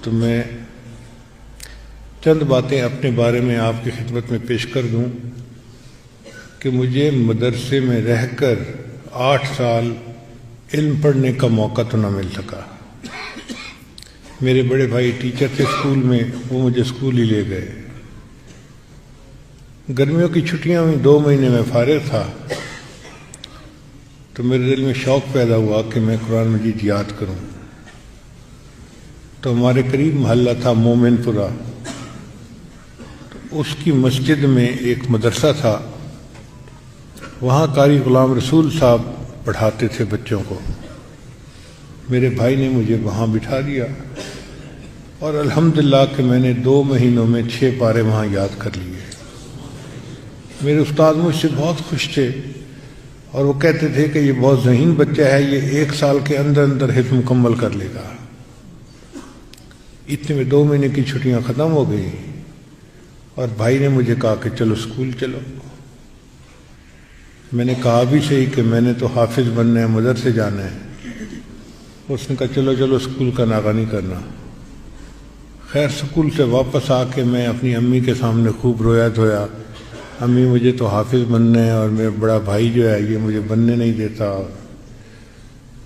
تو میں چند باتیں اپنے بارے میں آپ کی خدمت میں پیش کر دوں کہ مجھے مدرسے میں رہ کر 8 سال علم پڑھنے کا موقع تو نہ مل سکا۔ میرے بڑے بھائی ٹیچر تھے اسکول میں، وہ مجھے اسکول ہی لے گئے۔ گرمیوں کی چھٹیاں ہوئی، 2 مہینے میں فارغ تھا، تو میرے دل میں شوق پیدا ہوا کہ میں قرآن مجید یاد کروں۔ تو ہمارے قریب محلہ تھا مومن پورہ، تو اس کی مسجد میں ایک مدرسہ تھا، وہاں قاری غلام رسول صاحب پڑھاتے تھے بچوں کو۔ میرے بھائی نے مجھے وہاں بٹھا دیا اور الحمدللہ کہ میں نے 2 مہینوں میں 6 پارے وہاں یاد کر لیے۔ میرے استاد مجھ سے بہت خوش تھے اور وہ کہتے تھے کہ یہ بہت ذہین بچہ ہے، یہ 1 سال کے اندر اندر حفظ مکمل کر لے گا۔ اتنے میں 2 مہینے کی چھٹیاں ختم ہو گئی اور بھائی نے مجھے کہا کہ چلو اسکول چلو۔ میں نے کہا بھی صحیح کہ میں نے تو حافظ بننا ہے، مدرسے جانا ہے۔ اس نے کہا چلو چلو اسکول کا ناغہ نہیں کرنا۔ خیر اسکول سے واپس آ کے میں اپنی امی کے سامنے خوب رویا دھویا، امی مجھے تو حافظ بننا ہے اور میرا بڑا بھائی جو ہے یہ مجھے بننے نہیں دیتا۔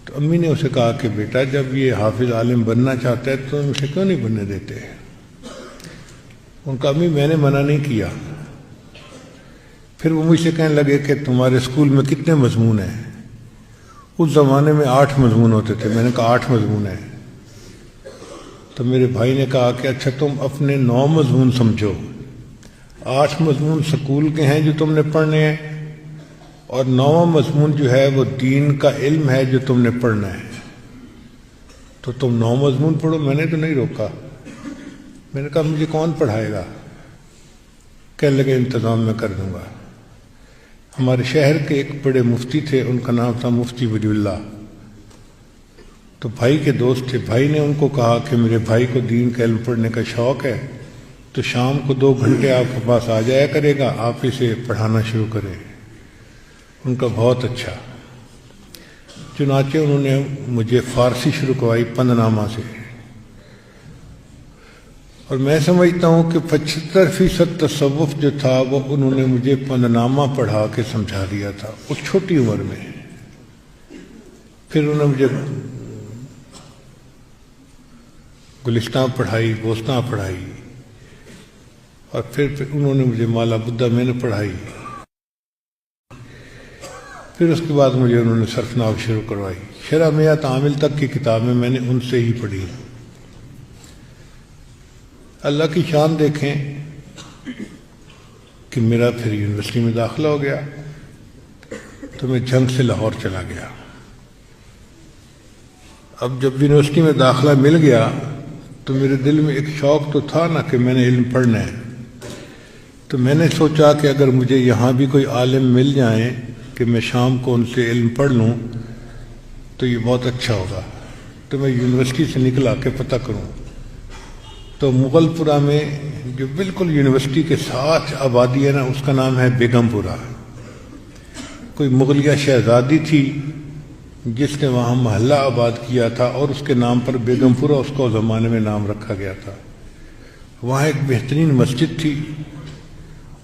تو امی نے اسے کہا کہ بیٹا جب یہ حافظ عالم بننا چاہتا ہے تو اسے کیوں نہیں بننے دیتے؟ ان کا امی میں نے منع نہیں کیا۔ پھر وہ مجھ سے کہنے لگے کہ تمہارے اسکول میں کتنے مضمون ہیں؟ اس زمانے میں 8 مضمون ہوتے تھے۔ میں نے کہا 8 مضمون ہیں۔ تو میرے بھائی نے کہا کہ اچھا تم اپنے 9 مضمون سمجھو، 8 مضمون سکول کے ہیں جو تم نے پڑھنے ہیں اور 9واں مضمون جو ہے وہ دین کا علم ہے جو تم نے پڑھنا ہے، تو تم 9 مضمون پڑھو۔ میں نے تو نہیں روکا، میں نے کہا مجھے کون پڑھائے گا؟ کہنے لگے انتظام میں کر دوں گا۔ ہمارے شہر کے ایک بڑے مفتی تھے، ان کا نام تھا مفتی ولی اللہ، تو بھائی کے دوست تھے۔ بھائی نے ان کو کہا کہ میرے بھائی کو دین کا علم پڑھنے کا شوق ہے، تو شام کو 2 گھنٹے آپ کے پاس آ جایا کرے گا، آپ اسے پڑھانا شروع کریں۔ ان کا بہت اچھا۔ چنانچہ انہوں نے مجھے فارسی شروع کروائی پندنامہ سے، اور میں سمجھتا ہوں کہ 75% تصوف جو تھا وہ انہوں نے مجھے پندنامہ پڑھا کے سمجھا دیا تھا اس چھوٹی عمر میں۔ پھر انہوں نے مجھے گلستان پڑھائی، بوستان پڑھائی، اور پھر انہوں نے مجھے مالا بدھا میں نے پڑھائی۔ پھر اس کے بعد مجھے انہوں نے صرف ناو شروع کروائی۔ شرح میات عامل تک کی کتابیں میں نے ان سے ہی پڑھی۔ اللہ کی شان دیکھیں کہ میرا پھر یونیورسٹی میں داخلہ ہو گیا، تو میں جنگ سے لاہور چلا گیا۔ اب جب یونیورسٹی میں داخلہ مل گیا تو میرے دل میں ایک شوق تو تھا نا کہ میں نے علم پڑھنا ہے، تو میں نے سوچا کہ اگر مجھے یہاں بھی کوئی عالم مل جائیں کہ میں شام کو ان سے علم پڑھ لوں تو یہ بہت اچھا ہوگا۔ تو میں یونیورسٹی سے نکلا کہ پتہ کروں، تو مغل پورہ میں جو بالکل یونیورسٹی کے ساتھ آبادی ہے نا، اس کا نام ہے بیگم پورہ۔ کوئی مغلیہ شہزادی تھی جس نے وہاں محلہ آباد کیا تھا اور اس کے نام پر بیگم پورہ اس کو زمانے میں نام رکھا گیا تھا۔ وہاں ایک بہترین مسجد تھی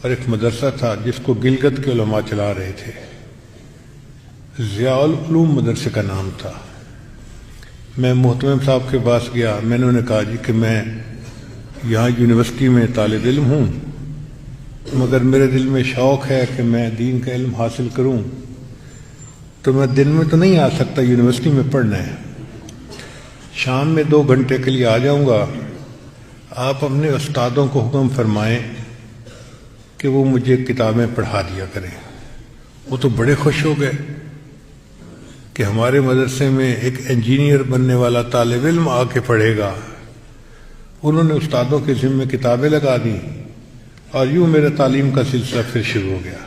اور ایک مدرسہ تھا جس کو گلگت کے علماء چلا رہے تھے، ضیاء العلوم مدرسے کا نام تھا۔ میں محتمم صاحب کے پاس گیا، میں نے انہیں کہا جی کہ میں یہاں یونیورسٹی میں طالب علم ہوں، مگر میرے دل میں شوق ہے کہ میں دین کا علم حاصل کروں، تو میں دن میں تو نہیں آ سکتا، یونیورسٹی میں پڑھنا ہے، شام میں 2 گھنٹے کے لیے آ جاؤں گا۔ آپ اپنے استادوں کو حکم فرمائیں کہ وہ مجھے کتابیں پڑھا دیا کریں۔ وہ تو بڑے خوش ہو گئے کہ ہمارے مدرسے میں ایک انجینئر بننے والا طالب علم آ کے پڑھے گا۔ انہوں نے استادوں کے ذمے کتابیں لگا دیں اور یوں میرے تعلیم کا سلسلہ پھر شروع ہو گیا۔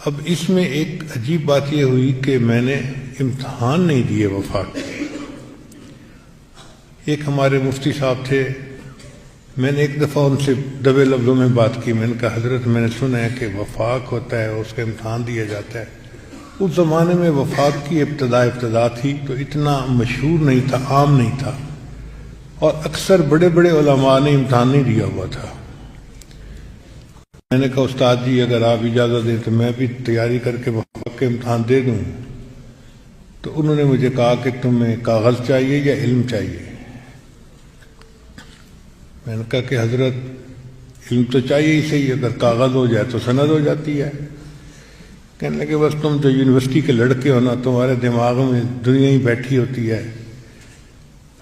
اب اس میں ایک عجیب بات یہ ہوئی کہ میں نے امتحان نہیں دیے وفاق کے۔ ایک ہمارے مفتی صاحب تھے، میں نے ایک دفعہ ان سے دبے لفظوں میں بات کی، میں نے کہا حضرت میں نے سنا ہے کہ وفاق ہوتا ہے، اس کا امتحان دیا جاتا ہے۔ اس زمانے میں وفاق کی ابتدا تھی تو اتنا مشہور نہیں تھا، عام نہیں تھا، اور اکثر بڑے بڑے علماء نے امتحان نہیں دیا ہوا تھا۔ میں نے کہا استاد جی اگر آپ اجازت دیں تو میں بھی تیاری کر کے وفاق کے امتحان دے دوں۔ تو انہوں نے مجھے کہا کہ تمہیں کاغذ چاہیے یا علم چاہیے؟ میں نے کہا کہ حضرت علم تو چاہیے ہی صحیح، اگر کاغذ ہو جائے تو سند ہو جاتی ہے۔ کہنے لگے بس تم جو یونیورسٹی کے لڑکے ہو نا، تمہارے دماغ میں دنیا ہی بیٹھی ہوتی ہے،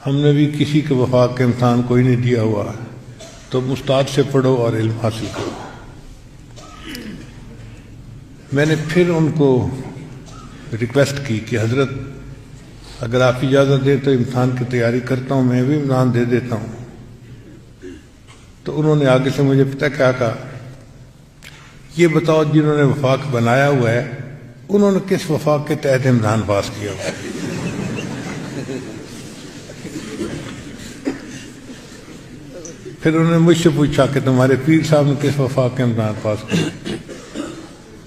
ہم نے بھی کسی کے وفاق کے امتحان کوئی نہیں دیا ہوا، تم استاد سے پڑھو اور علم حاصل کرو۔ میں نے پھر ان کو ریکویسٹ کی کہ حضرت اگر آپ اجازت دیں تو امتحان کی تیاری کرتا ہوں، میں بھی امتحان دے دیتا ہوں۔ تو انہوں نے آگے سے مجھے پتہ کیا کہا، یہ بتاؤ جنہوں نے وفاق بنایا ہوا ہے انہوں نے کس وفاق کے تحت امتحان پاس کیا ہوا ہے؟ پھر انہوں نے مجھ سے پوچھا کہ تمہارے پیر صاحب نے کس وفاق کے امتحان پاس کیا؟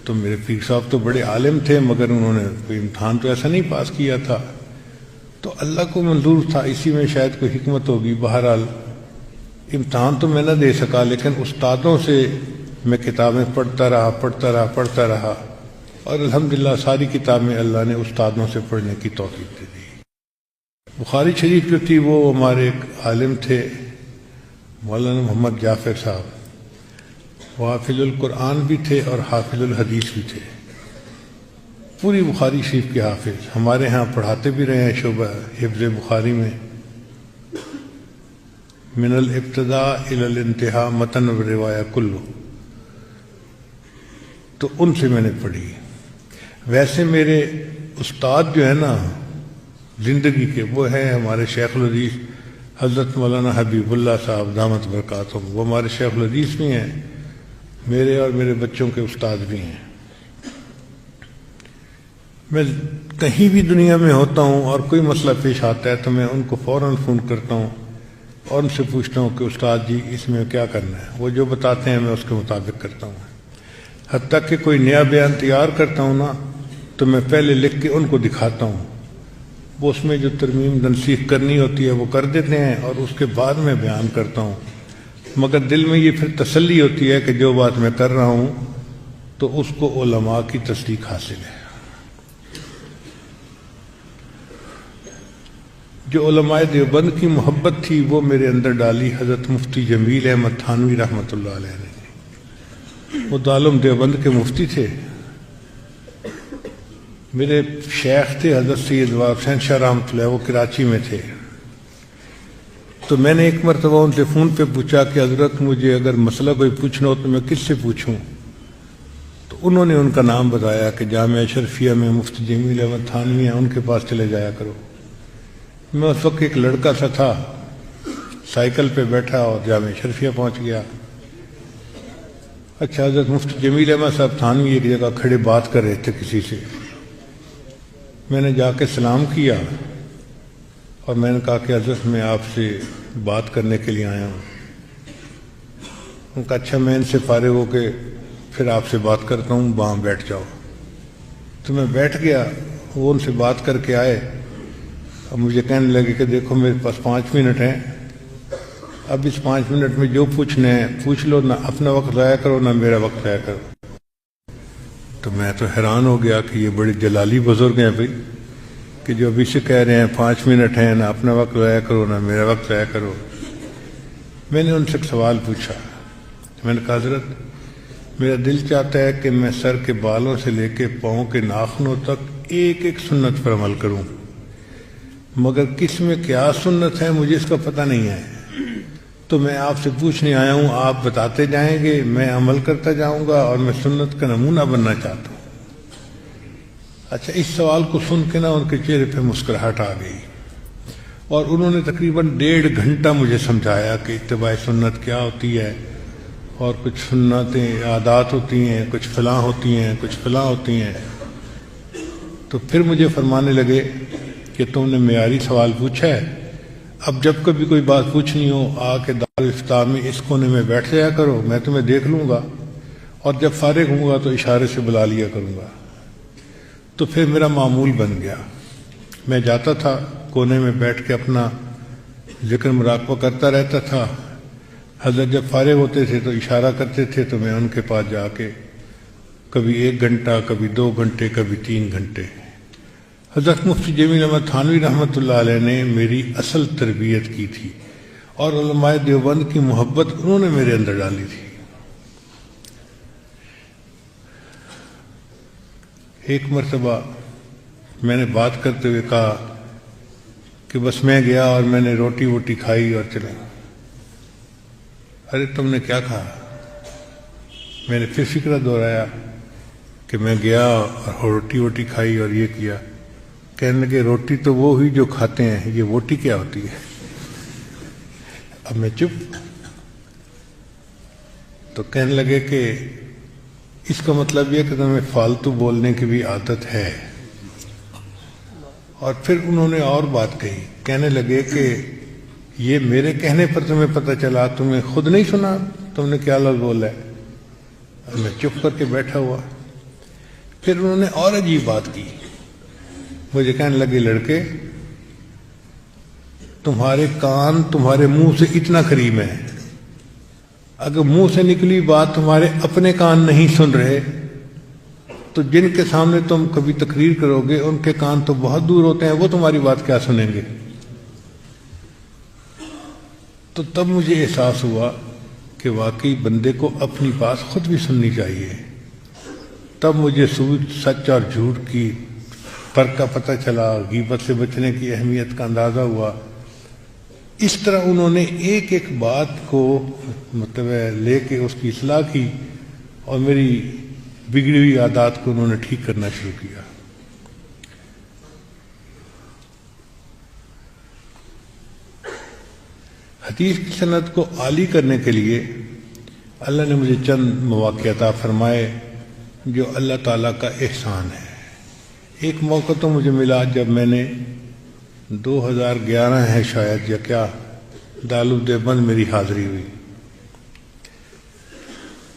تو میرے پیر صاحب تو بڑے عالم تھے مگر انہوں نے کوئی امتحان تو ایسا نہیں پاس کیا تھا۔ تو اللہ کو منظور تھا، اسی میں شاید کوئی حکمت ہوگی۔ بہرحال امتحان تو میں نہ دے سکا، لیکن استادوں سے میں کتابیں پڑھتا رہا اور الحمدللہ ساری کتابیں اللہ نے استادوں سے پڑھنے کی توفیق دے دی۔ بخاری شریف جو تھی وہ ہمارے ایک عالم تھے مولانا محمد جعفر صاحب، وہ حافظ القرآن بھی تھے اور حافظ الحدیث بھی تھے، پوری بخاری شریف کے حافظ، ہمارے ہاں پڑھاتے بھی رہے ہیں شعبہ حفظ بخاری میں، من الابتداء الی الانتہاء متن و روایہ کلو۔ تو ان سے میں نے پڑھی۔ ویسے میرے استاد جو ہے نا زندگی کے، وہ ہیں ہمارے شیخ الحدیث حضرت مولانا حبیب اللہ صاحب دامت برکاتہم، وہ ہمارے شیخ الحدیث بھی ہیں، میرے اور میرے بچوں کے استاد بھی ہیں۔ میں کہیں بھی دنیا میں ہوتا ہوں اور کوئی مسئلہ پیش آتا ہے تو میں ان کو فوراً فون کرتا ہوں اور ان سے پوچھتا ہوں کہ استاد جی اس میں کیا کرنا ہے، وہ جو بتاتے ہیں میں اس کے مطابق کرتا ہوں۔ حتیٰ کہ کوئی نیا بیان تیار کرتا ہوں نا تو میں پہلے لکھ کے ان کو دکھاتا ہوں، وہ اس میں جو ترمیم تنسیخ کرنی ہوتی ہے وہ کر دیتے ہیں اور اس کے بعد میں بیان کرتا ہوں، مگر دل میں یہ پھر تسلی ہوتی ہے کہ جو بات میں کر رہا ہوں تو اس کو علماء کی تصدیق حاصل ہے۔ جو علماء دیوبند کی محبت تھی وہ میرے اندر ڈالی حضرت مفتی جمیل احمد تھانوی رحمۃ اللہ علیہ نے۔ وہ دارالعلوم دیوبند کے مفتی تھے، میرے شیخ تھے حضرت سید وہاب حسین شاہ رحمۃ اللہ، وہ کراچی میں تھے۔ تو میں نے ایک مرتبہ ان سے فون پہ پوچھا کہ حضرت مجھے اگر مسئلہ کوئی پوچھنا ہو تو میں کس سے پوچھوں؟ تو انہوں نے ان کا نام بتایا کہ جامعہ اشرفیہ میں مفتی جمیل احمد تھانوی ہیں، ان کے پاس چلے جایا کرو۔ میں اس وقت ایک لڑکا سا تھا، سائیکل پہ بیٹھا اور جامعہ اشرفیہ پہنچ گیا۔ اچھا، حضرت مفتی جمیل احمد صاحب تھانوی ایک جگہ کھڑے بات کر رہے تھے کسی سے، میں نے جا کے سلام کیا اور میں نے کہا کہ حضرت میں آپ سے بات کرنے کے لیے آیا ہوں۔ ان کا اچھا میں ان سے فارغ ہو کے پھر آپ سے بات کرتا ہوں، وہاں بیٹھ جاؤ۔ تو میں بیٹھ گیا، وہ ان سے بات کر کے آئے، اب مجھے کہنے لگے کہ دیکھو میرے پاس 5 منٹ ہیں، اب اس 5 منٹ میں جو پوچھنا ہے پوچھ لو، نہ اپنا وقت ضائع کرو نہ میرا وقت ضائع کرو۔ تو میں تو حیران ہو گیا کہ یہ بڑے جلالی بزرگ ہیں بھائی، کہ جو ابھی سے کہہ رہے ہیں 5 منٹ ہیں، نہ اپنا وقت ضائع کرو نہ میرا وقت ضائع کرو۔ میں نے ان سے ایک سوال پوچھا، میں نے کہا حضرت میرا دل چاہتا ہے کہ میں سر کے بالوں سے لے کے پاؤں کے ناخنوں تک ایک ایک سنت پر عمل کروں، مگر کس میں کیا سنت ہے مجھے اس کا پتہ نہیں ہے، تو میں آپ سے پوچھنے آیا ہوں، آپ بتاتے جائیں گے، میں عمل کرتا جاؤں گا اور میں سنت کا نمونہ بننا چاہتا ہوں۔ اچھا، اس سوال کو سن کے نا ان کے چہرے پہ مسکراہٹ آ گئی اور انہوں نے تقریباً 1.5 گھنٹہ مجھے سمجھایا کہ اتباع سنت کیا ہوتی ہے، اور کچھ سنتیں عادات ہوتی ہیں، کچھ فلاں ہوتی ہیں، کچھ فلاں ہوتی ہیں۔ تو پھر مجھے فرمانے لگے کہ تم نے معیاری سوال پوچھا ہے، اب جب کبھی کوئی بات پوچھنی ہو آ کے دارالافتاء میں اس کونے میں بیٹھ جایا کرو، میں تمہیں دیکھ لوں گا اور جب فارغ ہوں گا تو اشارے سے بلا لیا کروں گا۔ تو پھر میرا معمول بن گیا، میں جاتا تھا کونے میں بیٹھ کے اپنا ذکر مراقبہ کرتا رہتا تھا۔ حضرت جب فارغ ہوتے تھے تو اشارہ کرتے تھے تو میں ان کے پاس جا کے کبھی 1 گھنٹہ، کبھی 2 گھنٹے، کبھی 3 گھنٹے۔ حضرت مفتی جمیل احمد تھانوی رحمۃ اللہ علیہ نے میری اصل تربیت کی تھی، اور علماء دیوبند کی محبت انہوں نے میرے اندر ڈالی تھی۔ ایک مرتبہ میں نے بات کرتے ہوئے کہا کہ بس میں گیا اور میں نے روٹی ووٹی کھائی اور چلے۔ ارے تم نے کیا کہا؟ میں نے پھر فکرہ دہرایا کہ میں گیا اور روٹی ووٹی کھائی اور یہ کیا۔ کہنے لگے روٹی تو وہ ہوئی جو کھاتے ہیں، یہ ووٹی کیا ہوتی ہے؟ اب میں چپ۔ تو کہنے لگے کہ اس کا مطلب یہ کہ تمہیں فالتو بولنے کی بھی عادت ہے۔ اور پھر انہوں نے اور بات کہی، کہنے لگے کہ یہ میرے کہنے پر تمہیں پتہ چلا، تمہیں خود نہیں سنا تم نے کیا لفظ بولا ہے؟ اور میں چپ کر کے بیٹھا ہوا۔ پھر انہوں نے اور عجیب بات کی، مجھے کہنے لگے لڑکے تمہارے کان تمہارے منہ سے اتنا قریب ہیں، اگر منہ سے نکلی بات تمہارے اپنے کان نہیں سن رہے تو جن کے سامنے تم کبھی تقریر کرو گے ان کے کان تو بہت دور ہوتے ہیں، وہ تمہاری بات کیا سنیں گے؟ تو تب مجھے احساس ہوا کہ واقعی بندے کو اپنی بات خود بھی سننی چاہیے۔ تب مجھے سچ اور جھوٹ کی فرق کا پتہ چلا، غیبت سے بچنے کی اہمیت کا اندازہ ہوا۔ اس طرح انہوں نے ایک ایک بات کو مطلب لے کے اس کی اصلاح کی اور میری بگڑی ہوئی عادات کو انہوں نے ٹھیک کرنا شروع کیا۔ حدیث کی سند کو عالی کرنے کے لیے اللہ نے مجھے چند مواقع عطا فرمائے جو اللہ تعالیٰ کا احسان ہے۔ ایک موقع تو مجھے ملا جب میں نے 2011 ہے شاید یا کیا، دارالعلوم دیوبند میری حاضری ہوئی،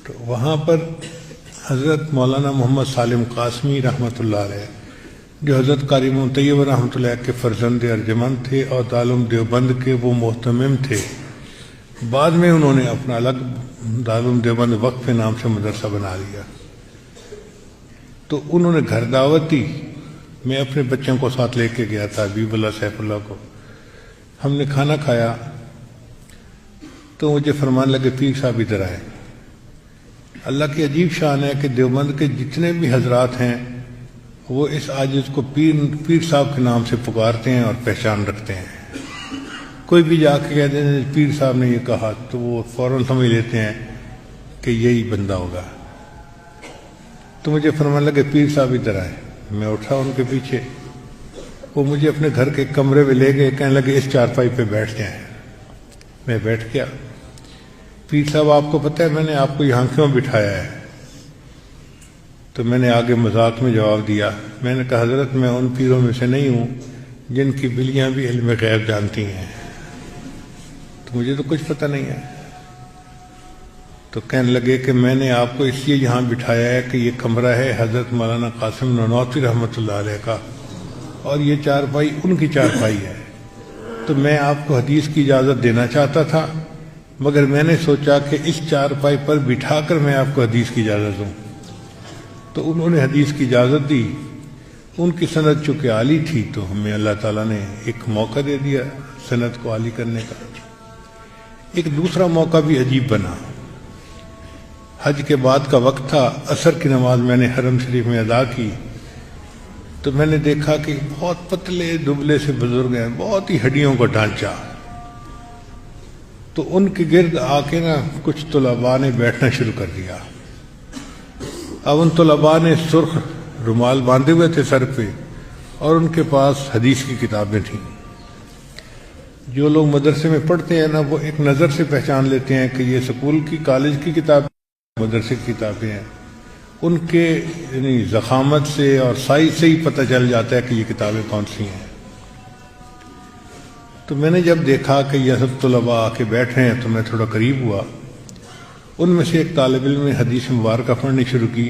تو وہاں پر حضرت مولانا محمد سالم قاسمی رحمۃ اللہ علیہ، جو حضرت قاری محمد طیب رحمۃ اللہ کے فرزند ارجمند تھے اور دارالعلوم دیوبند کے وہ محتمم تھے، بعد میں انہوں نے اپنا الگ دارالعلوم دیوبند وقف نام سے مدرسہ بنا لیا۔ تو انہوں نے گھر دعوت دی، میں اپنے بچوں کو ساتھ لے کے گیا تھا، حبیب اللہ سیف اللہ کو۔ ہم نے کھانا کھایا تو مجھے فرمان لگے پیر صاحب ادھر آئے۔ اللہ کی عجیب شان ہے کہ دیوبند کے جتنے بھی حضرات ہیں وہ اس عاجز کو پیر صاحب کے نام سے پکارتے ہیں اور پہچان رکھتے ہیں۔ کوئی بھی جا کے کہتے ہیں پیر صاحب نے یہ کہا تو وہ فوراً سمجھ لیتے ہیں کہ یہی بندہ ہوگا۔ تو مجھے فرمان لگے پیر صاحب ادھر آئے۔ میں اٹھا ان کے پیچھے، وہ مجھے اپنے گھر کے کمرے میں لے گئے، کہنے لگے اس چارپائی پہ بیٹھ جائیں۔ میں بیٹھ گیا۔ پیر صاحب آپ کو پتہ ہے میں نے آپ کو یہاں کیوں بٹھایا ہے؟ تو میں نے آگے مذاق میں جواب دیا، میں نے کہا حضرت میں ان پیروں میں سے نہیں ہوں جن کی بلیاں بھی علم غیب جانتی ہیں، تو مجھے تو کچھ پتہ نہیں ہے۔ تو کہنے لگے کہ میں نے آپ کو اس لیے یہاں بٹھایا ہے کہ یہ کمرہ ہے حضرت مولانا قاسم نانوتوی رحمۃ اللہ علیہ کا، اور یہ چارپائی ان کی چارپائی ہے۔ تو میں آپ کو حدیث کی اجازت دینا چاہتا تھا، مگر میں نے سوچا کہ اس چارپائی پر بٹھا کر میں آپ کو حدیث کی اجازت دوں۔ تو انہوں نے حدیث کی اجازت دی۔ ان کی سند چونکہ عالی تھی تو ہمیں اللہ تعالیٰ نے ایک موقع دے دیا سند کو عالی کرنے کا۔ ایک دوسرا موقع بھی عجیب بنا۔ حج کے بعد کا وقت تھا، عصر کی نماز میں نے حرم شریف میں ادا کی، تو میں نے دیکھا کہ بہت پتلے دبلے سے بزرگ ہیں، بہت ہی ہڈیوں کا ڈھانچہ۔ تو ان کے گرد آ کے کچھ طلباء نے بیٹھنا شروع کر دیا۔ اب ان طلباء نے سرخ رومال باندھے ہوئے تھے سر پہ، اور ان کے پاس حدیث کی کتابیں تھیں۔ جو لوگ مدرسے میں پڑھتے ہیں وہ ایک نظر سے پہچان لیتے ہیں کہ یہ سکول کی کالج کی کتابیں مدرسے کی کتابیں ہیں۔ ان کے یعنی ضخامت سے اور سائز سے ہی پتہ چل جاتا ہے کہ یہ کتابیں کون سی ہیں۔ تو میں نے جب دیکھا کہ یہ سب طلباء آ کے بیٹھ رہے ہیں تو میں تھوڑا قریب ہوا۔ ان میں سے ایک طالب علم نے حدیث مبارکہ پڑھنی شروع کی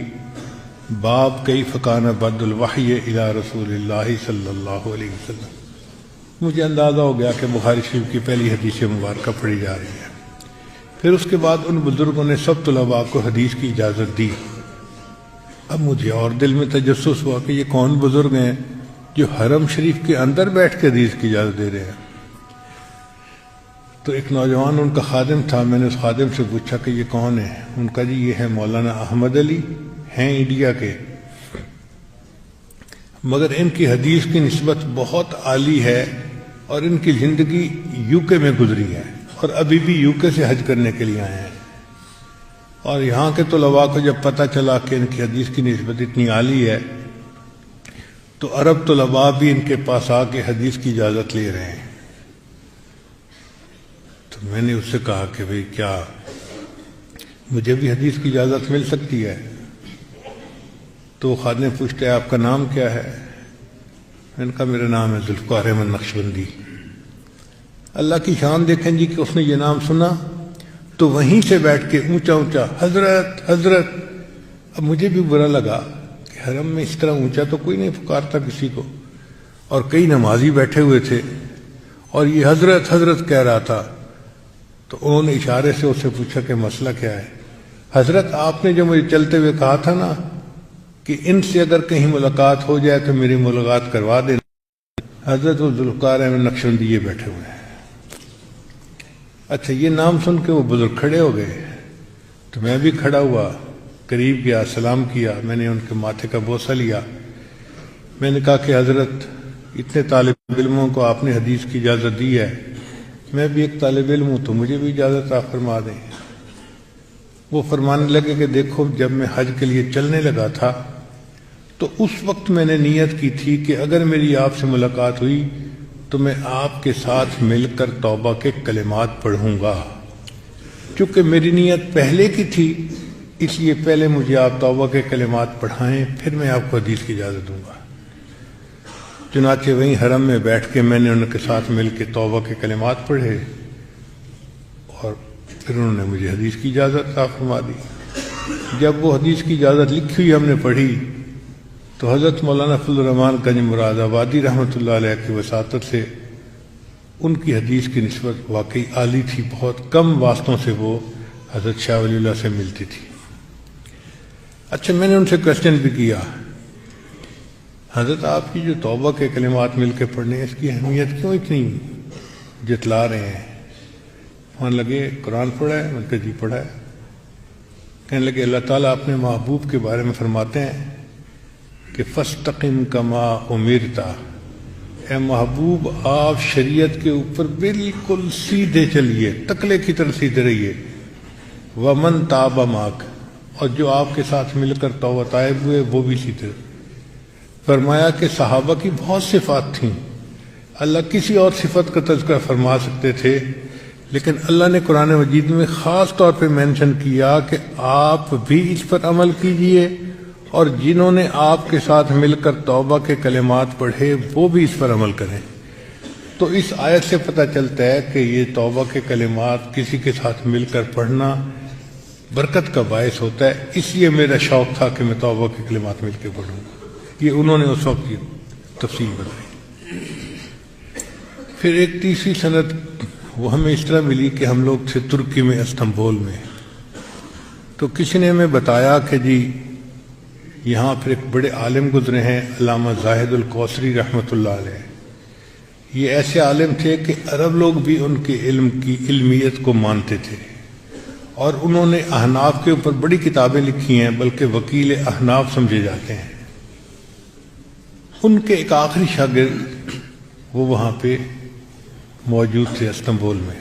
باب کیف کان بدء الوحی الی رسول اللہ صلی اللہ علیہ وسلم. مجھے اندازہ ہو گیا کہ بخاری شریف کی پہلی حدیث مبارکہ پڑھی جا رہی ہے. پھر اس کے بعد ان بزرگوں نے سب طلباء کو حدیث کی اجازت دی. اب مجھے اور دل میں تجسس ہوا کہ یہ کون بزرگ ہیں جو حرم شریف کے اندر بیٹھ کے حدیث کی اجازت دے رہے ہیں. تو ایک نوجوان ان کا خادم تھا. میں نے اس خادم سے پوچھا کہ یہ کون ہے. ان کا جی یہ ہے مولانا احمد علی، ہیں انڈیا کے، مگر ان کی حدیث کی نسبت بہت عالی ہے اور ان کی زندگی یو کے میں گزری ہے اور ابھی بھی یو کے سے حج کرنے کے لیے آئے ہیں. اور یہاں کے طلباء کو جب پتہ چلا کہ ان کی حدیث کی نسبت اتنی عالی ہے تو عرب طلباء بھی ان کے پاس آ کے حدیث کی اجازت لے رہے ہیں. تو میں نے اس سے کہا کہ بھئی کیا مجھے بھی حدیث کی اجازت مل سکتی ہے؟ تو خادم پوچھتے ہیں آپ کا نام کیا ہے؟ میں نے کہا میرا نام ہے ذوالفقار احمد نقشبندی. اللہ کی شان دیکھیں جی کہ اس نے یہ نام سنا تو وہیں سے بیٹھ کے اونچا اونچا حضرت حضرت. اب مجھے بھی برا لگا کہ حرم میں اس طرح اونچا تو کوئی نہیں پکارتا کسی کو، اور کئی نمازی بیٹھے ہوئے تھے اور یہ حضرت حضرت کہہ رہا تھا. تو انہوں نے اشارے سے اس سے پوچھا کہ مسئلہ کیا ہے؟ حضرت آپ نے جو مجھے چلتے ہوئے کہا تھا نا کہ ان سے اگر کہیں ملاقات ہو جائے تو میری ملاقات کروا دینا. حضرت ذوالفقار احمد نقشبندی یہ بیٹھے ہوئے ہیں. اچھا، یہ نام سن کے وہ بزرگ کھڑے ہو گئے تو میں بھی کھڑا ہوا، قریب گیا، سلام کیا. میں نے ان کے ماتھے کا بوسہ لیا. میں نے کہا کہ حضرت اتنے طالب علموں کو آپ نے حدیث کی اجازت دی ہے، میں بھی ایک طالب علم ہوں تو مجھے بھی اجازت آپ فرما دیں. وہ فرمانے لگے کہ دیکھو، جب میں حج کے لیے چلنے لگا تھا تو اس وقت میں نے نیت کی تھی کہ اگر میری آپ سے ملاقات ہوئی تو میں آپ کے ساتھ مل کر توبہ کے کلمات پڑھوں گا. چونکہ میری نیت پہلے کی تھی اس لیے پہلے مجھے آپ توبہ کے کلمات پڑھائیں، پھر میں آپ کو حدیث کی اجازت دوں گا. چنانچہ وہیں حرم میں بیٹھ کے میں نے ان کے ساتھ مل کے توبہ کے کلمات پڑھے اور پھر انہوں نے مجھے حدیث کی اجازت عطا فرما دی. جب وہ حدیث کی اجازت لکھی ہوئی ہم نے پڑھی تو حضرت مولانا فضل الرحمان گنج مراد آبادی رحمۃ اللہ علیہ کی وساطت سے ان کی حدیث کی نسبت واقعی عالی تھی. بہت کم واسطوں سے وہ حضرت شاہ ولی اللہ سے ملتی تھی. اچھا، میں نے ان سے کوشچن بھی کیا، حضرت آپ کی جو توبہ کے کلمات مل کے پڑھنے اس کی اہمیت کیوں اتنی جتلا رہے ہیں؟ وہاں لگے قرآن پڑھا ہے؟ میں نے کہا جی پڑھا ہے. کہنے لگے اللہ تعالیٰ اپنے محبوب کے بارے میں فرماتے ہیں کہ فاستقم کما امرت، اے محبوب آپ شریعت کے اوپر بالکل سیدھے چلیے، تکلے کی طرح سیدھے رہیے. ومن تاب معک، اور جو آپ کے ساتھ مل کر توبہ طائب ہوئے وہ بھی سیدھے. فرمایا کہ صحابہ کی بہت صفات تھیں، اللہ کسی اور صفت کا تذکرہ فرما سکتے تھے لیکن اللہ نے قرآن مجید میں خاص طور پہ مینشن کیا کہ آپ بھی اس پر عمل کیجئے اور جنہوں نے آپ کے ساتھ مل کر توبہ کے کلمات پڑھے وہ بھی اس پر عمل کریں. تو اس آیت سے پتہ چلتا ہے کہ یہ توبہ کے کلمات کسی کے ساتھ مل کر پڑھنا برکت کا باعث ہوتا ہے. اس لیے میرا شوق تھا کہ میں توبہ کے کلمات مل کے پڑھوں. یہ انہوں نے اس وقت کی تفصیل بتائی. پھر ایک تیسری سند وہ ہمیں اس طرح ملی کہ ہم لوگ تھے ترکی میں، استنبول میں. تو کسی نے ہمیں بتایا کہ جی یہاں پھر ایک بڑے عالم گزرے ہیں، علامہ زاہد الکوثری رحمۃ اللہ علیہ. یہ ایسے عالم تھے کہ عرب لوگ بھی ان کے علم کی علمیت کو مانتے تھے اور انہوں نے احناف کے اوپر بڑی کتابیں لکھی ہیں، بلکہ وکیل احناف سمجھے جاتے ہیں. ان کے ایک آخری شاگرد وہ وہاں پہ موجود تھے استنبول میں.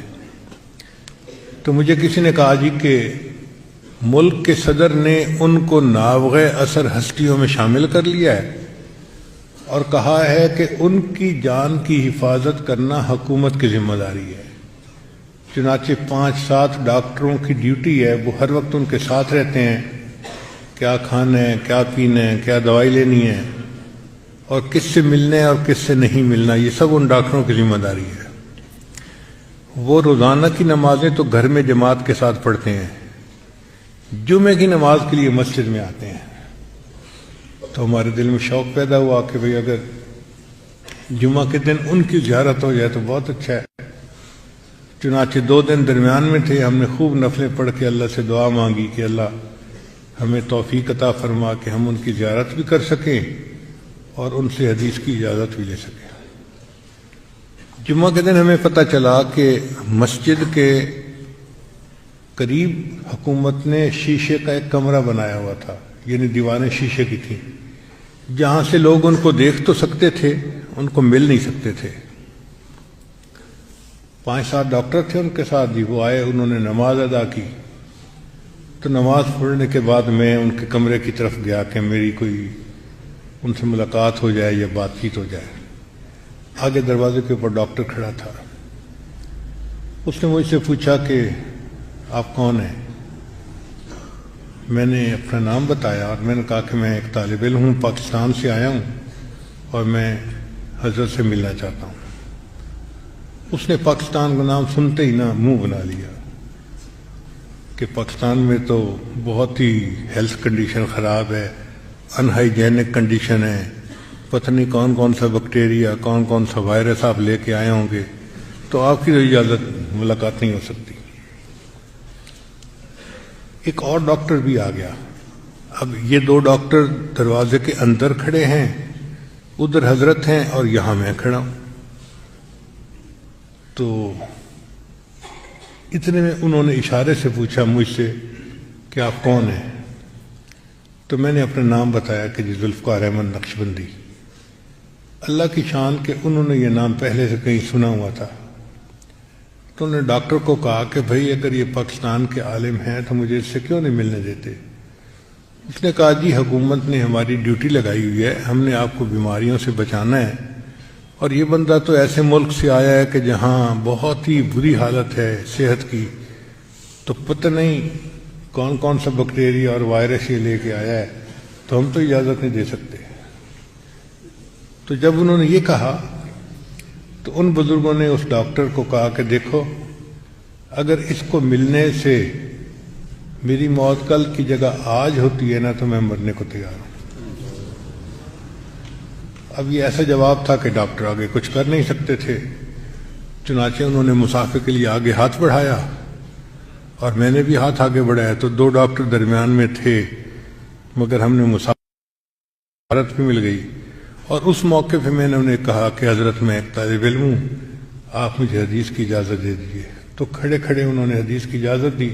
تو مجھے کسی نے کہا جی کہ ملک کے صدر نے ان کو نابغہ اثر ہستیوں میں شامل کر لیا ہے اور کہا ہے کہ ان کی جان کی حفاظت کرنا حکومت کی ذمہ داری ہے. چنانچہ 5-7 ڈاکٹروں کی ڈیوٹی ہے، وہ ہر وقت ان کے ساتھ رہتے ہیں، کیا کھانا ہے، کیا پینا ہے، کیا دوائی لینی ہے اور کس سے ملنا ہے اور کس سے نہیں ملنا، یہ سب ان ڈاکٹروں کی ذمہ داری ہے. وہ روزانہ کی نمازیں تو گھر میں جماعت کے ساتھ پڑھتے ہیں، جمعے کی نماز کے لیے مسجد میں آتے ہیں. تو ہمارے دل میں شوق پیدا ہوا کہ بھئی اگر جمعہ کے دن ان کی زیارت ہو جائے تو بہت اچھا ہے۔ چنانچہ 2 دن درمیان میں تھے، ہم نے خوب نفلیں پڑھ کے اللہ سے دعا مانگی کہ اللہ ہمیں توفیق عطا فرما کہ ہم ان کی زیارت بھی کر سکیں اور ان سے حدیث کی اجازت بھی لے سکیں۔ جمعہ کے دن ہمیں پتہ چلا کہ مسجد کے قریب حکومت نے شیشے کا ایک کمرہ بنایا ہوا تھا، یعنی دیواریں شیشے کی تھیں، جہاں سے لوگ ان کو دیکھ تو سکتے تھے، ان کو مل نہیں سکتے تھے۔ 5-7 ڈاکٹر تھے ان کے ساتھ، وہ آئے، انہوں نے نماز ادا کی، تو نماز پڑھنے کے بعد میں ان کے کمرے کی طرف گیا کہ میری کوئی ان سے ملاقات ہو جائے یا بات چیت ہو جائے۔ آگے دروازے کے اوپر ڈاکٹر کھڑا تھا، اس نے مجھ سے پوچھا کہ آپ کون ہیں؟ میں نے اپنا نام بتایا اور میں نے کہا کہ میں ایک طالب علم ہوں، پاکستان سے آیا ہوں اور میں حضرت سے ملنا چاہتا ہوں۔ اس نے پاکستان کا نام سنتے ہی نا منہ بنا لیا کہ پاکستان میں تو بہت ہی ہیلتھ کنڈیشن خراب ہے، ان ہائیجینک کنڈیشن ہے، پتہ نہیں کون کون سا بیکٹیریا، کون کون سا وائرس آپ لے کے آئے ہوں گے، تو آپ کی تو اجازت ملاقات نہیں ہو سکتی۔ ایک اور ڈاکٹر بھی آ گیا۔ اب یہ 2 ڈاکٹر دروازے کے اندر کھڑے ہیں، ادھر حضرت ہیں اور یہاں میں کھڑا ہوں۔ تو اتنے میں انہوں نے اشارے سے پوچھا مجھ سے کہ آپ کون ہیں؟ تو میں نے اپنا نام بتایا کہ جی ذوالفقار احمد نقشبندی۔ اللہ کی شان کہ انہوں نے یہ نام پہلے سے کہیں سنا ہوا تھا۔ تو انہوں نے ڈاکٹر کو کہا کہ بھئی اگر یہ پاکستان کے عالم ہیں تو مجھے اس سے کیوں نہیں ملنے دیتے؟ اس نے کہا جی حکومت نے ہماری ڈیوٹی لگائی ہوئی ہے، ہم نے آپ کو بیماریوں سے بچانا ہے، اور یہ بندہ تو ایسے ملک سے آیا ہے کہ جہاں بہت ہی بری حالت ہے صحت کی، تو پتہ نہیں کون کون سا بیکٹیریا اور وائرس یہ لے کے آیا ہے، تو ہم تو اجازت نہیں دے سکتے۔ تو جب انہوں نے یہ کہا تو ان بزرگوں نے اس ڈاکٹر کو کہا کہ دیکھو اگر اس کو ملنے سے میری موت کل کی جگہ آج ہوتی ہے نا تو میں مرنے کو تیار ہوں۔ اب یہ ایسا جواب تھا کہ ڈاکٹر آگے کچھ کر نہیں سکتے تھے، چنانچہ انہوں نے مسافر کے لیے آگے ہاتھ بڑھایا اور میں نے بھی ہاتھ آگے بڑھایا، تو 2 ڈاکٹر درمیان میں تھے، مگر ہم نے مسافرت بھی مل گئی۔ اور اس موقع پہ میں نے انہیں کہا کہ حضرت میں ایک طالب علم ہوں، آپ مجھے حدیث کی اجازت دے دیجیے۔ تو کھڑے کھڑے انہوں نے حدیث کی اجازت دی۔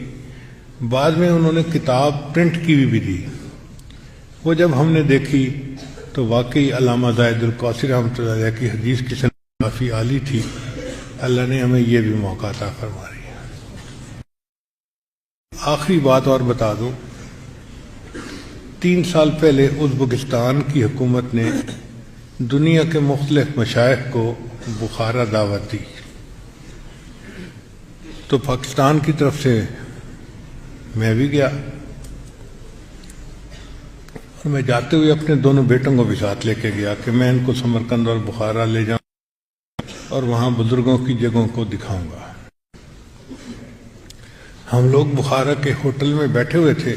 بعد میں انہوں نے کتاب پرنٹ کی بھی دی، وہ جب ہم نے دیکھی تو واقعی علامہ زاہد القوسی رحمۃ اللہ علیہ کی حدیث کی سند کافی عالی تھی۔ اللہ نے ہمیں یہ بھی موقع عطا فرمایا۔ آخری بات اور بتا دوں، 3 سال پہلے ازبکستان کی حکومت نے دنیا کے مختلف مشائخ کو بخارا دعوت دی، تو پاکستان کی طرف سے میں بھی گیا، اور میں جاتے ہوئے اپنے دونوں بیٹوں کو بھی ساتھ لے کے گیا کہ میں ان کو سمرقند اور بخارا لے جاؤں اور وہاں بزرگوں کی جگہوں کو دکھاؤں گا۔ ہم لوگ بخارا کے ہوٹل میں بیٹھے ہوئے تھے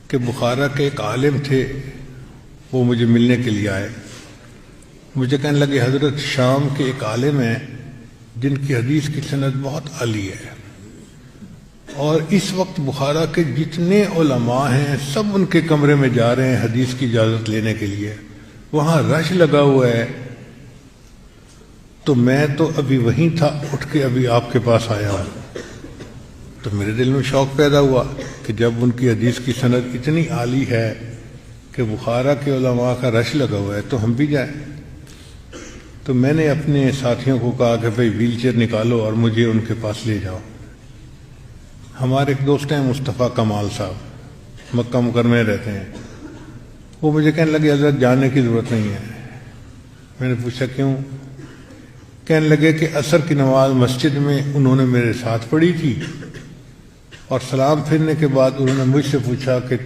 کہ بخارا کے ایک عالم تھے، وہ مجھے ملنے کے لیے آئے، مجھے کہنے لگے حضرت شام کے ایک عالم ہیں جن کی حدیث کی سند بہت عالی ہے، اور اس وقت بخارا کے جتنے علماء ہیں سب ان کے کمرے میں جا رہے ہیں حدیث کی اجازت لینے کے لیے، وہاں رش لگا ہوا ہے، تو میں تو ابھی وہیں تھا، اٹھ کے ابھی آپ کے پاس آیا ہوں۔ تو میرے دل میں شوق پیدا ہوا کہ جب ان کی حدیث کی سند اتنی عالی ہے کہ بخارا کے علماء کا رش لگا ہوا ہے تو ہم بھی جائیں۔ تو میں نے اپنے ساتھیوں کو کہا کہ بھئی ویل چیئر نکالو اور مجھے ان کے پاس لے جاؤ۔ ہمارے ایک دوست ہیں مصطفیٰ کمال صاحب، مکہ مکرمہ میں رہتے ہیں، وہ مجھے کہنے لگے حضرت جانے کی ضرورت نہیں ہے۔ میں نے پوچھا کیوں؟ کہنے لگے کہ عصر کی نماز مسجد میں انہوں نے میرے ساتھ پڑھی تھی، اور سلام پھرنے کے بعد انہوں نے مجھ سے پوچھا کہ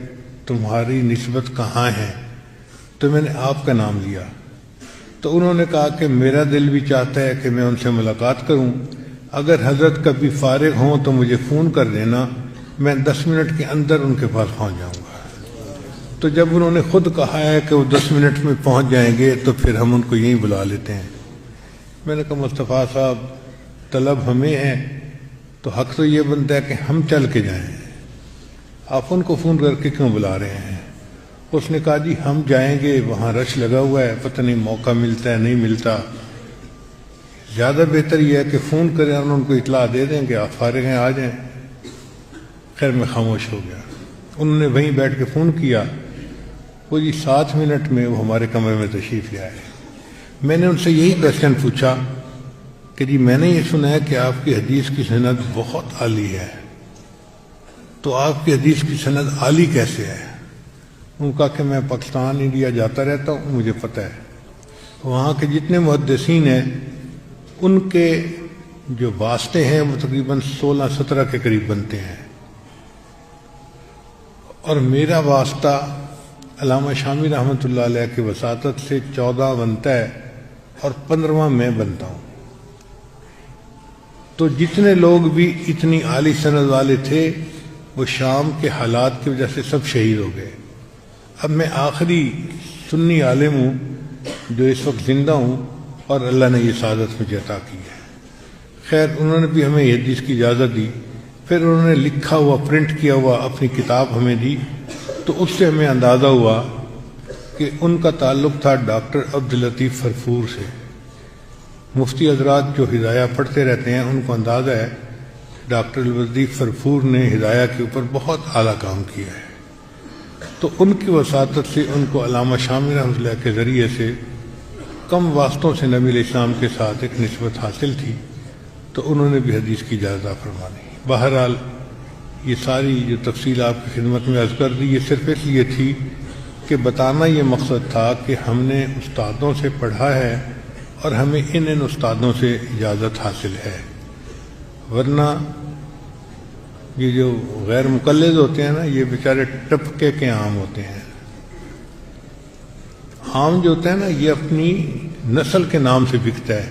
تمہاری نسبت کہاں ہے، تو میں نے آپ کا نام لیا، تو انہوں نے کہا کہ میرا دل بھی چاہتا ہے کہ میں ان سے ملاقات کروں، اگر حضرت کبھی فارغ ہوں تو مجھے فون کر دینا، میں 10 منٹ کے اندر ان کے پاس پہنچ جاؤں گا۔ تو جب انہوں نے خود کہا ہے کہ وہ 10 منٹ میں پہنچ جائیں گے تو پھر ہم ان کو یہیں بلا لیتے ہیں۔ میں نے کہا مصطفیٰ صاحب طلب ہمیں ہے تو حق تو یہ بنتا ہے کہ ہم چل کے جائیں، آپ ان کو فون کر کے کیوں بلا رہے ہیں؟ اس نے کہا جی ہم جائیں گے، وہاں رش لگا ہوا ہے، پتہ نہیں موقع ملتا ہے نہیں ملتا، زیادہ بہتر یہ ہے کہ فون کریں اور ان کو اطلاع دے دیں کہ آپ فارغ ہیں آ جائیں۔ خیر میں خاموش ہو گیا۔ انہوں نے وہیں بیٹھ کے فون کیا، وہ جی 7 منٹ میں وہ ہمارے کمرے میں تشریف لے آئے۔ میں نے ان سے یہی کویسچن پوچھا کہ جی میں نے یہ سنا ہے کہ آپ کی حدیث کی سند بہت عالی ہے، تو آپ کی حدیث کی سند عالی کیسے ہے؟ ان کا کہ میں پاکستان انڈیا جاتا رہتا ہوں، مجھے پتہ ہے وہاں کے جتنے محدثین ہیں ان کے جو واسطے ہیں وہ تقریباً 16-17 کے قریب بنتے ہیں، اور میرا واسطہ علامہ شامی رحمۃ اللہ علیہ کی وساطت سے 14 بنتا ہے اور 15واں میں بنتا ہوں۔ تو جتنے لوگ بھی اتنی عالی سند والے تھے وہ شام کے حالات کی وجہ سے سب شہید ہو گئے۔ اب میں آخری سنی عالم ہوں جو اس وقت زندہ ہوں اور اللہ نے یہ سعادت مجھے عطا کی ہے۔ خیر انہوں نے بھی ہمیں یہ حدیث کی اجازت دی، پھر انہوں نے لکھا ہوا پرنٹ کیا ہوا اپنی کتاب ہمیں دی، تو اس سے ہمیں اندازہ ہوا کہ ان کا تعلق تھا ڈاکٹر عبداللطیف فرفور سے۔ مفتی حضرات جو ہدایہ پڑھتے رہتے ہیں ان کو اندازہ ہے ڈاکٹر عبداللطیف فرفور نے ہدایہ کے اوپر بہت اعلیٰ کام کیا ہے، تو ان کی وساطت سے ان کو علامہ شامی رحمۃ اللہ کے ذریعے سے کم واسطوں سے نبی علیہ السلام کے ساتھ ایک نسبت حاصل تھی، تو انہوں نے بھی حدیث کی اجازت فرما دی۔ بہرحال یہ ساری جو تفصیل آپ کی خدمت میں عرض کر دی یہ صرف اس لیے تھی کہ بتانا یہ مقصد تھا کہ ہم نے استادوں سے پڑھا ہے اور ہمیں ان استادوں سے اجازت حاصل ہے، ورنہ یہ جو غیر مقلد ہوتے ہیں نا یہ بیچارے ٹپکے کے عام ہوتے ہیں۔ عام جو ہوتا ہے نا یہ اپنی نسل کے نام سے بکتا ہے،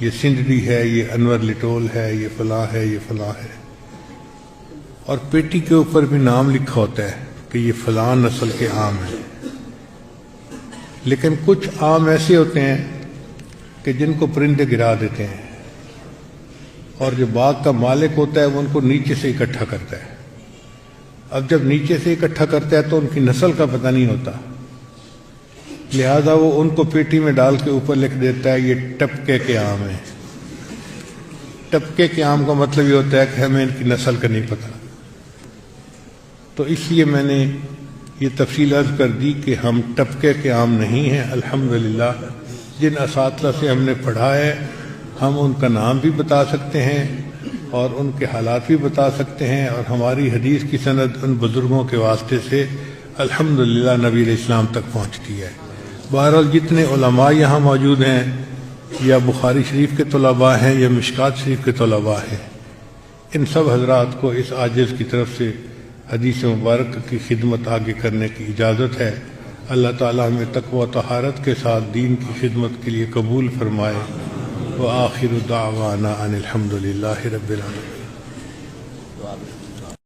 یہ سندھی ہے، یہ انور لٹول ہے، یہ فلاں ہے، یہ فلاں ہے، اور پیٹی کے اوپر بھی نام لکھا ہوتا ہے کہ یہ فلاں نسل کے عام ہیں۔ لیکن کچھ عام ایسے ہوتے ہیں کہ جن کو پرندے گرا دیتے ہیں، اور جو باغ کا مالک ہوتا ہے وہ ان کو نیچے سے اکٹھا کرتا ہے۔ اب جب نیچے سے اکٹھا کرتا ہے تو ان کی نسل کا پتہ نہیں ہوتا، لہذا وہ ان کو پیٹی میں ڈال کے اوپر لکھ دیتا ہے یہ ٹپکے کے عام ہیں۔ ٹپکے کے عام کا مطلب یہ ہوتا ہے کہ ہمیں ان کی نسل کا نہیں پتہ۔ تو اس لیے میں نے یہ تفصیل عرض کر دی کہ ہم ٹپکے کے عام نہیں ہیں، الحمدللہ جن اساتذہ سے ہم نے پڑھا ہے ہم ان کا نام بھی بتا سکتے ہیں اور ان کے حالات بھی بتا سکتے ہیں، اور ہماری حدیث کی سند ان بزرگوں کے واسطے سے الحمدللہ نبی علیہ السلام تک پہنچتی ہے۔ بہرحال جتنے علماء یہاں موجود ہیں، یا بخاری شریف کے طلباء ہیں یا مشکات شریف کے طلباء ہیں، ان سب حضرات کو اس عاجز کی طرف سے حدیث مبارک کی خدمت آگے کرنے کی اجازت ہے۔ اللہ تعالیٰ ہمیں تقوی و طہارت کے ساتھ دین کی خدمت کے لیے قبول فرمائے۔ وآخر دعوانا ان الحمد للہ رب العالمین۔